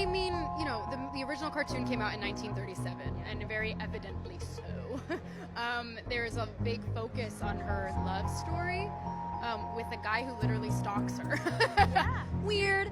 I mean, you know, the original cartoon came out in 1937, and very evidently so. There's a big focus on her love story with a guy who literally stalks her. Weird.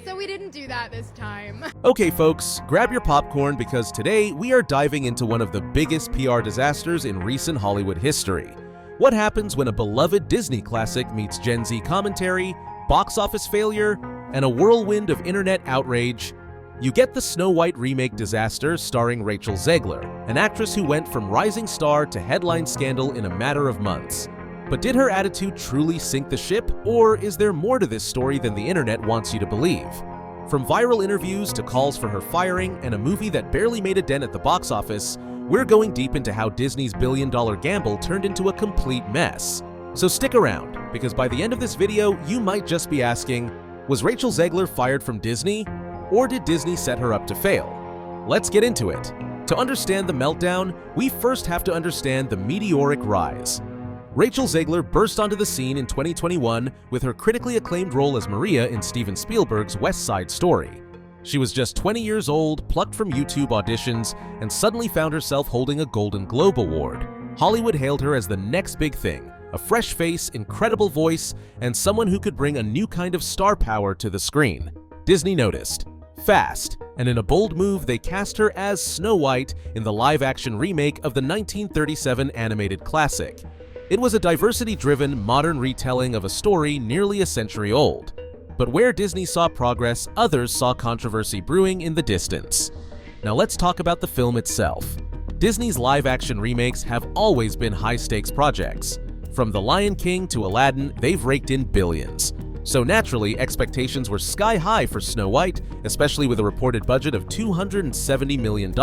So we didn't do that this time. Okay folks, grab your popcorn because today we are diving into one of the biggest PR disasters in recent Hollywood history. What happens when a beloved Disney classic meets Gen Z commentary, box office failure, and a whirlwind of internet outrage? You get the Snow White remake disaster starring Rachel Zegler, an actress who went from rising star to headline scandal in a matter of months. But did her attitude truly sink the ship, or is there more to this story than the internet wants you to believe? From viral interviews to calls for her firing and a movie that barely made a dent at the box office, we're going deep into how Disney's billion-dollar gamble turned into a complete mess. So stick around, because by the end of this video, you might just be asking, was Rachel Zegler fired from Disney, or did Disney set her up to fail? Let's get into it. To understand the meltdown, we first have to understand the meteoric rise. Rachel Zegler burst onto the scene in 2021 with her critically acclaimed role as Maria in Steven Spielberg's West Side Story. She was just 20 years old, plucked from YouTube auditions, and suddenly found herself holding a Golden Globe Award. Hollywood hailed her as the next big thing, a fresh face, incredible voice, and someone who could bring a new kind of star power to the screen. Disney noticed fast, and in a bold move they cast her as Snow White in the live-action remake of the 1937 animated classic. It was a diversity-driven, modern retelling of a story nearly a century old. But where Disney saw progress, others saw controversy brewing in the distance. Now let's talk about the film itself. Disney's live-action remakes have always been high-stakes projects. From The Lion King to Aladdin, they've raked in billions. So naturally, expectations were sky-high for Snow White, especially with a reported budget of $270 million.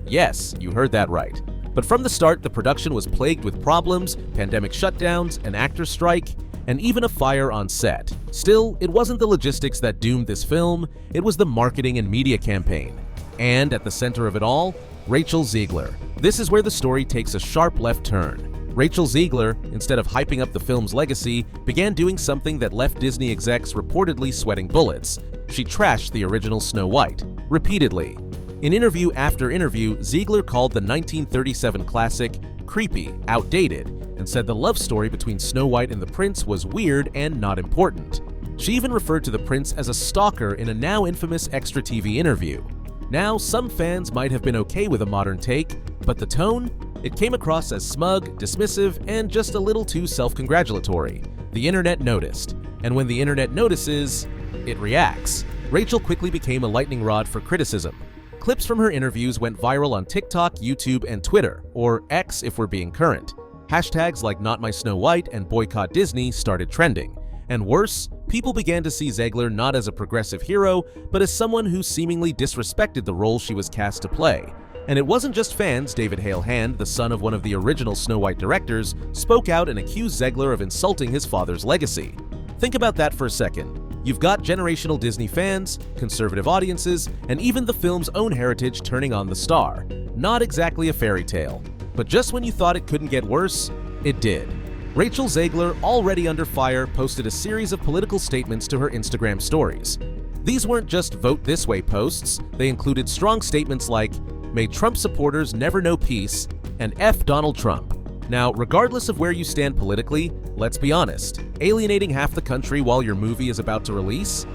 Yes, you heard that right. But from the start, the production was plagued with problems, pandemic shutdowns, an actor strike, and even a fire on set. Still, it wasn't the logistics that doomed this film, it was the marketing and media campaign. And at the center of it all, Rachel Zegler. This is where the story takes a sharp left turn. Rachel Zegler, instead of hyping up the film's legacy, began doing something that left Disney execs reportedly sweating bullets. She trashed the original Snow White, repeatedly. In interview after interview, Zegler called the 1937 classic creepy, outdated, and said the love story between Snow White and the prince was weird and not important. She even referred to the prince as a stalker in a now infamous Extra TV interview. Now, some fans might have been okay with a modern take, but the tone? It came across as smug, dismissive, and just a little too self-congratulatory. The internet noticed, and when the internet notices, it reacts. Rachel quickly became a lightning rod for criticism. Clips from her interviews went viral on TikTok, YouTube, and Twitter, or X if we're being current. Hashtags like Not My Snow White and Boycott Disney started trending. And worse, people began to see Zegler not as a progressive hero, but as someone who seemingly disrespected the role she was cast to play. And it wasn't just fans. David Hale Hand, the son of one of the original Snow White directors, spoke out and accused Zegler of insulting his father's legacy. Think about that for a second. You've got generational Disney fans, conservative audiences, and even the film's own heritage turning on the star. Not exactly a fairy tale. But just when you thought it couldn't get worse, it did. Rachel Zegler, already under fire, posted a series of political statements to her Instagram stories. These weren't just vote this way posts, they included strong statements like, "May Trump supporters never know peace," and "F Donald Trump." Now, regardless of where you stand politically, let's be honest, alienating half the country while your movie is about to release?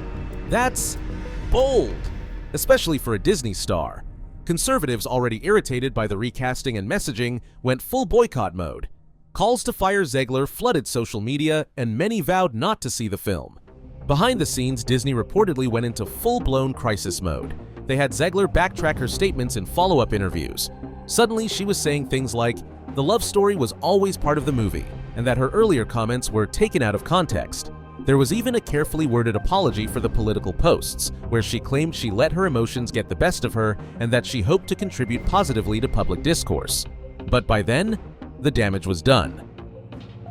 That's bold, especially for a Disney star. Conservatives, already irritated by the recasting and messaging, went full boycott mode. Calls to fire Zegler flooded social media, and many vowed not to see the film. Behind the scenes, Disney reportedly went into full-blown crisis mode. They had Zegler backtrack her statements in follow-up interviews. Suddenly, she was saying things like, the love story was always part of the movie, and that her earlier comments were taken out of context. There was even a carefully worded apology for the political posts, where she claimed she let her emotions get the best of her and that she hoped to contribute positively to public discourse. But by then, the damage was done.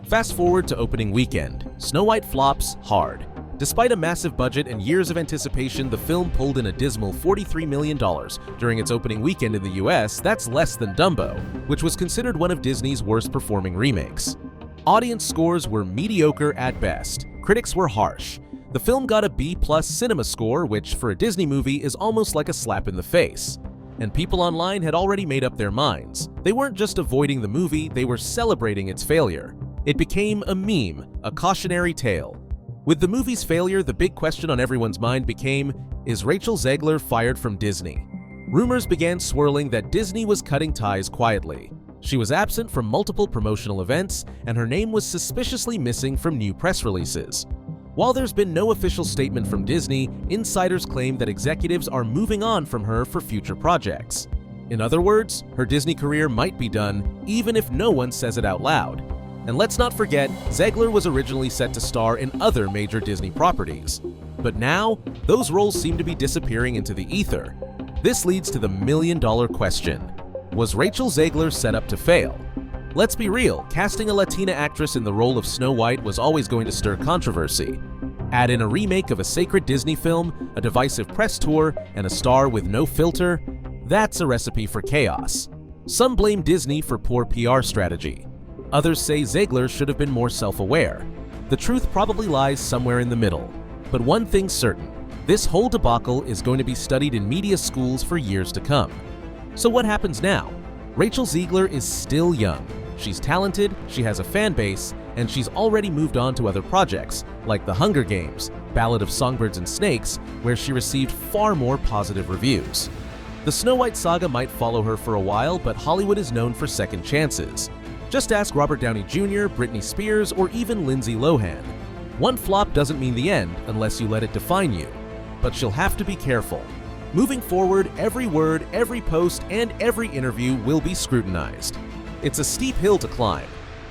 Fast forward to opening weekend. Snow White flops hard. Despite a massive budget and years of anticipation, the film pulled in a dismal $43 million. During its opening weekend in the US, that's less than Dumbo, which was considered one of Disney's worst-performing remakes. Audience scores were mediocre at best. Critics were harsh. The film got a B+ cinema score, which for a Disney movie is almost like a slap in the face. And people online had already made up their minds. They weren't just avoiding the movie, they were celebrating its failure. It became a meme, a cautionary tale. With the movie's failure, the big question on everyone's mind became, is Rachel Zegler fired from Disney? Rumors began swirling that Disney was cutting ties quietly. She was absent from multiple promotional events, and her name was suspiciously missing from new press releases. While there's been no official statement from Disney, insiders claim that executives are moving on from her for future projects. In other words, her Disney career might be done, even if no one says it out loud. And let's not forget, Zegler was originally set to star in other major Disney properties. But now, those roles seem to be disappearing into the ether. This leads to the million-dollar question. Was Rachel Zegler set up to fail? Let's be real, casting a Latina actress in the role of Snow White was always going to stir controversy. Add in a remake of a sacred Disney film, a divisive press tour, and a star with no filter, that's a recipe for chaos. Some blame Disney for poor PR strategy. Others say Zegler should have been more self-aware. The truth probably lies somewhere in the middle. But one thing's certain, this whole debacle is going to be studied in media schools for years to come. So what happens now? Rachel Zegler is still young. She's talented, she has a fan base, and she's already moved on to other projects, like The Hunger Games, Ballad of Songbirds and Snakes, where she received far more positive reviews. The Snow White saga might follow her for a while, but Hollywood is known for second chances. Just ask Robert Downey Jr., Britney Spears, or even Lindsay Lohan. One flop doesn't mean the end unless you let it define you. But she'll have to be careful. Moving forward, every word, every post, and every interview will be scrutinized. It's a steep hill to climb.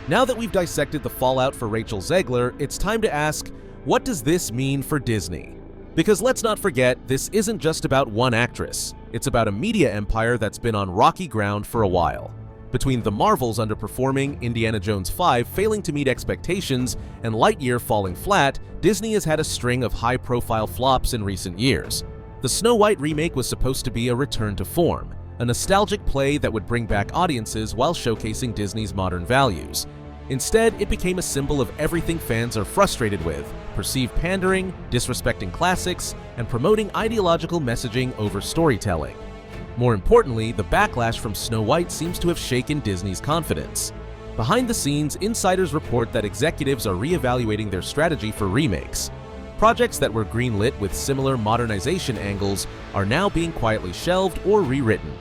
Now that we've dissected the fallout for Rachel Zegler, it's time to ask, what does this mean for Disney? Because let's not forget, this isn't just about one actress. It's about a media empire that's been on rocky ground for a while. Between The Marvels underperforming, Indiana Jones 5 failing to meet expectations, and Lightyear falling flat, Disney has had a string of high-profile flops in recent years. The Snow White remake was supposed to be a return to form, a nostalgic play that would bring back audiences while showcasing Disney's modern values. Instead, it became a symbol of everything fans are frustrated with: perceived pandering, disrespecting classics, and promoting ideological messaging over storytelling. More importantly, the backlash from Snow White seems to have shaken Disney's confidence. Behind the scenes, insiders report that executives are reevaluating their strategy for remakes. Projects that were greenlit with similar modernization angles are now being quietly shelved or rewritten.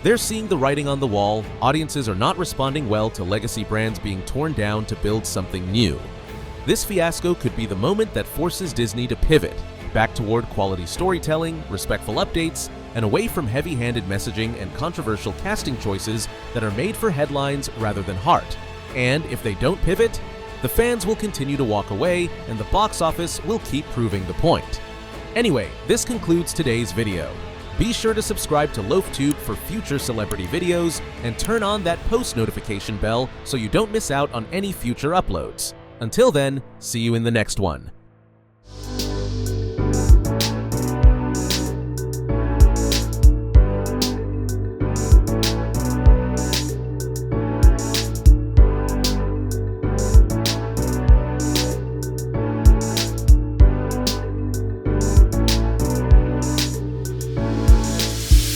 They're seeing the writing on the wall. Audiences are not responding well to legacy brands being torn down to build something new. This fiasco could be the moment that forces Disney to pivot, back toward quality storytelling, respectful updates, and away from heavy-handed messaging and controversial casting choices that are made for headlines rather than heart. And if they don't pivot, the fans will continue to walk away, and the box office will keep proving the point. Anyway, this concludes today's video. Be sure to subscribe to LoafTube for future celebrity videos, and turn on that post notification bell so you don't miss out on any future uploads. Until then, see you in the next one.